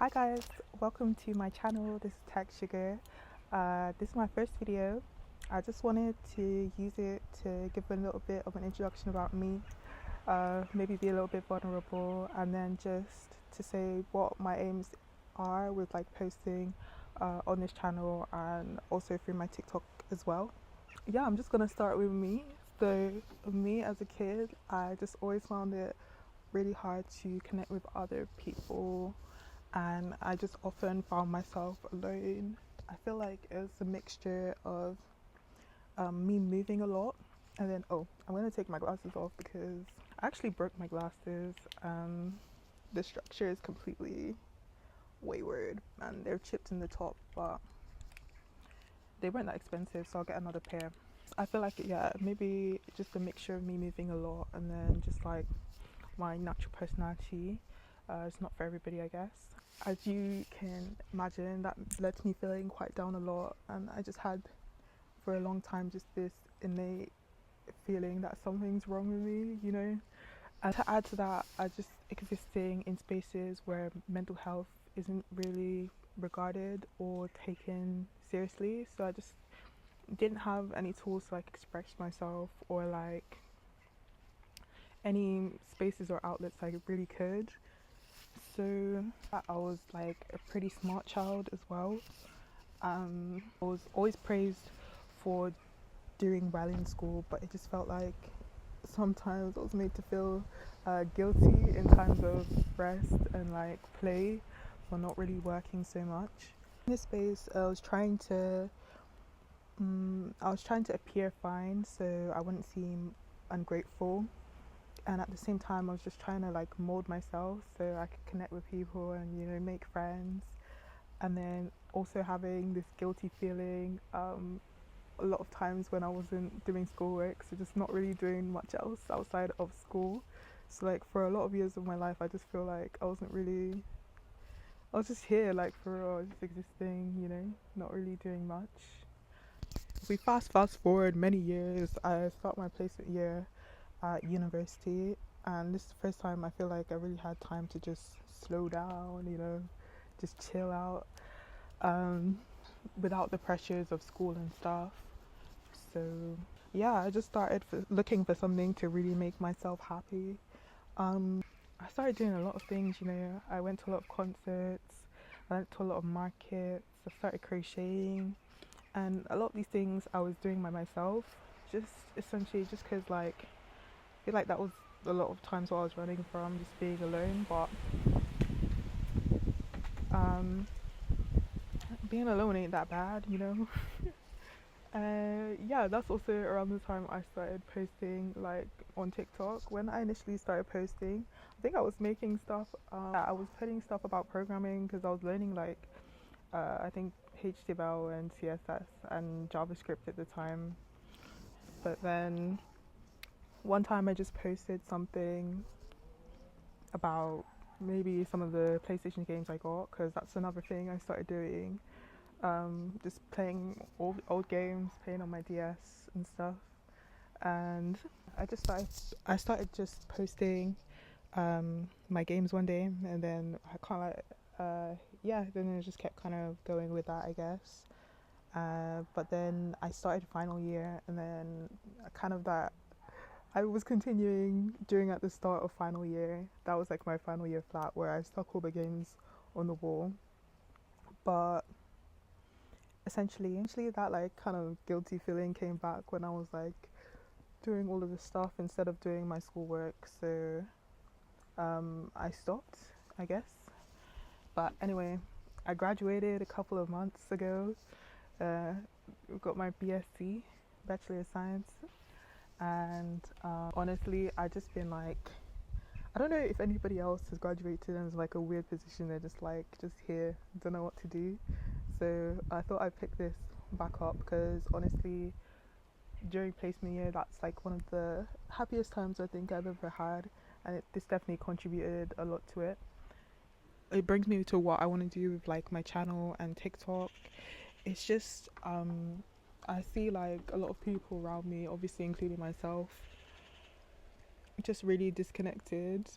Hi guys, welcome to my channel. This is Tech Sugar. This is my first video. I just wanted to use it to give a little bit of an introduction about me, maybe be a little bit vulnerable, and then just to say what my aims are with like posting on this channel and also through my TikTok as well. Yeah, I'm just gonna start with me. So me as a kid, I just always found it really hard to connect with other people, and I just often found myself alone. I feel like it was a mixture of me moving a lot, and then I'm gonna take my glasses off because I actually broke my glasses. The structure is completely wayward, and they're chipped in the top, but they weren't that expensive, so I'll get another pair. I feel like maybe just a mixture of me moving a lot, and then just like my natural personality. It's not for everybody, I guess. As you can imagine, that led to me feeling quite down a lot, and I just had for a long time just this innate feeling that something's wrong with me. And to add to that, I just existing in spaces where mental health isn't really regarded or taken seriously, so I just didn't have any tools to like express myself, or like any spaces or outlets I really could. So I was like a pretty smart child as well. I was always praised for doing well in school, but it just felt like sometimes I was made to feel guilty in times of rest and like play for not really working so much. In this space, I was trying to appear fine, so I wouldn't seem ungrateful, and at the same time I was just trying to like mold myself so I could connect with people and make friends, and then also having this guilty feeling a lot of times when I wasn't doing schoolwork, so just not really doing much else outside of school. So like for a lot of years of my life I just feel like I was just here, like for real, just existing, not really doing much. If we fast forward many years, I start my placement year at university, and this is the first time I feel like I really had time to just slow down, just chill out, um, without the pressures of school and stuff. So yeah, I just started looking for something to really make myself happy. I started doing a lot of things. I went to a lot of concerts, I went to a lot of markets, I started crocheting, and a lot of these things I was doing by myself, just essentially just because like I feel like that was a lot of times what I was running from, just being alone. But um, being alone ain't that bad. Yeah, that's also around the time I started posting like on TikTok. When I initially started posting, I think I was making stuff. I was putting stuff about programming because I was learning like I think HTML and CSS and JavaScript at the time. But then one time I just posted something about maybe some of the PlayStation games I got, because that's another thing I started doing. Just playing old games, playing on my DS and stuff. And I started just posting my games one day, and then I kind of then it just kept kind of going with that, I guess. But then I started final year, and then kind of that I was continuing during at the start of final year. That was like my final year flat where I stuck all the games on the wall. But essentially that like kind of guilty feeling came back when I was like doing all of this stuff instead of doing my schoolwork. So I stopped, I guess. But anyway, I graduated a couple of months ago. Uh, got my BSc, Bachelor of Science, and honestly, I just been like, I don't know if anybody else has graduated and is like a weird position. They're just here, don't know what to do. So I thought I'd pick this back up because honestly, during placement year, that's like one of the happiest times I think I've ever had, and this definitely contributed a lot to it. It brings me to what I want to do with like my channel and TikTok. It's just I see like a lot of people around me, obviously including myself, just really disconnected.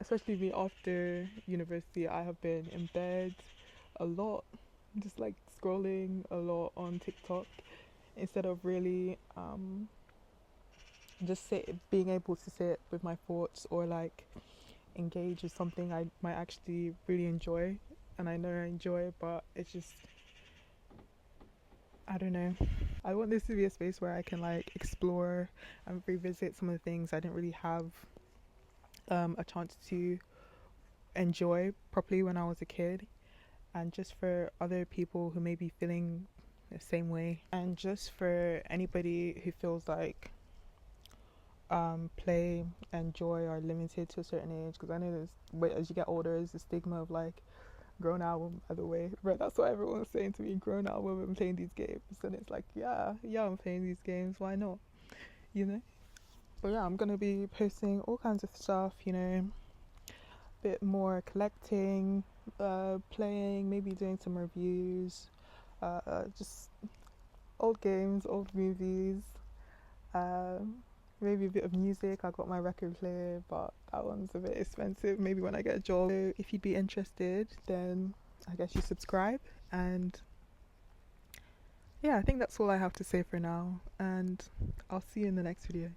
Especially me after university, I have been in bed a lot, just like scrolling a lot on TikTok instead of really just being able to sit with my thoughts or like engage with something I might actually really enjoy. And I know I enjoy it, but it's just, I don't know. I want this to be a space where I can like explore and revisit some of the things I didn't really have a chance to enjoy properly when I was a kid, and just for other people who may be feeling the same way, and just for anybody who feels like play and joy are limited to a certain age, because I know as you get older, there's the stigma of like grown out woman, by the way, but that's what everyone's saying to me, grown out woman playing these games. And it's like, yeah, I'm playing these games, why not, you know? But yeah, I'm gonna be posting all kinds of stuff, you know, a bit more collecting, playing, maybe doing some reviews, just old games, old movies, um, maybe a bit of music. I got my record player, but that one's a bit expensive. Maybe when I get a job. So if you'd be interested, then I guess you subscribe. And yeah, I think that's all I have to say for now. And I'll see you in the next video.